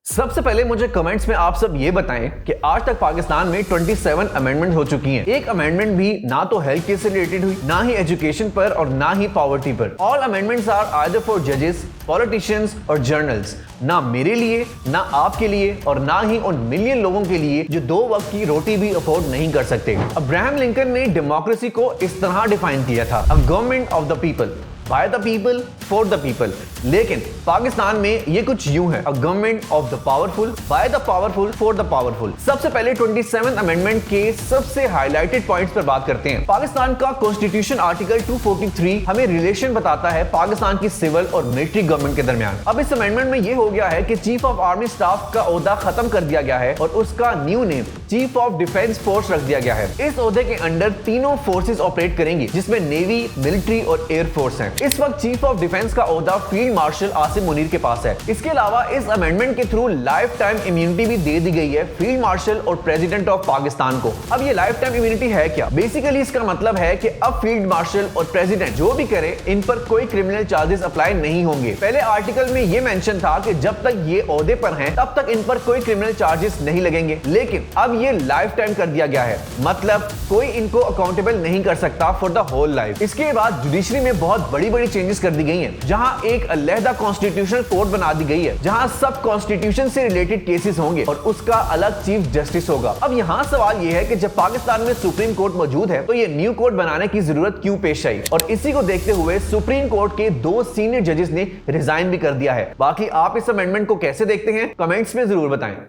सबसे पहले मुझे कमेंट्स में आप सब ये बताएं कि आज तक पाकिस्तान में 27 अमेंडमेंट हो चुकी हैं। एक अमेंडमेंट भी ना तो हेल्थ केयर से रिलेटेड हुई, ना ही एजुकेशन पर और ना ही पॉवर्टी पर। All amendments are either for जजेस, पॉलिटिशियंस और जर्नल्स। ना मेरे लिए, ना आपके लिए और ना ही उन मिलियन लोगों के लिए जो 2 वक्त की रोटी भी अफोर्ड नहीं कर सकते। अब्राहम लिंकन ने डेमोक्रेसी को इस तरह डिफाइन किया था, a government of the people, by the people, for the people. लेकिन पाकिस्तान में ये कुछ यूं है, a government of the powerful, by the powerful, for the powerful. सबसे पहले 27 अमेंडमेंट के सबसे हाईलाइटेड पॉइंट्स पर बात करते हैं। पाकिस्तान का कॉन्स्टिट्यूशन आर्टिकल 243 हमें रिलेशन बताता है पाकिस्तान की सिविल और मिलिट्री गवर्नमेंट के दरमियान। अब इस अमेंडमेंट में ये हो गया है कि चीफ ऑफ आर्मी स्टाफ का ओहदा खत्म कर दिया गया है और उसका new name chief of defence force रख दिया गया है। इस ओहदे के अंडर तीनों फोर्सेस ऑपरेट करेंगी, जिसमें नेवी, मिलिट्री और एयर फोर्स हैं। इस वक्त चीफ ऑफ डिफेंस का ओहदा फील्ड मार्शल आसिम मुनीर के पास है। इसके अलावा इस अमेंडमेंट के थ्रू लाइफ टाइम इम्यूनिटी भी दे दी गई है फील्ड मार्शल और प्रेसिडेंट ऑफ पाकिस्तान को। अब ये लाइफ टाइम इम्यूनिटी है क्या? बेसिकली इसका मतलब है कि अब फील्ड मार्शल और प्रेसिडेंट जो भी करे, इन पर कोई क्रिमिनल चार्जेस अप्लाई नहीं होंगे। पहले आर्टिकल में ये मेंशन था कि जब तक ये ओहदे पर हैं तब तक इन पर कोई क्रिमिनल चार्जेस नहीं लगेंगे, लेकिन अब ये लाइफ टाइम कर दिया गया है, मतलब कोई इनको अकाउंटेबल नहीं कर सकता फॉर द होल लाइफ। इसके बाद जुडिशरी में बहुत बड़ी बड़ी चेंजेस कर दी गई हैं, जहां एक अलहदा कॉन्स्टिट्यूशनल कोर्ट बना दी गई है, जहां सब कॉन्स्टिट्यूशन से रिलेटेड केसेस होंगे और उसका अलग चीफ जस्टिस होगा। अब यहां सवाल यह है कि जब पाकिस्तान में सुप्रीम कोर्ट मौजूद है तो ये न्यू कोर्ट बनाने की जरूरत क्यों पेश आई? और इसी को देखते हुए सुप्रीम कोर्ट के 2 सीनियर जजेस ने रिजाइन भी कर दिया है। बाकी आप इस अमेंडमेंट को कैसे देखते हैं, कमेंट्स में जरूर बताएं।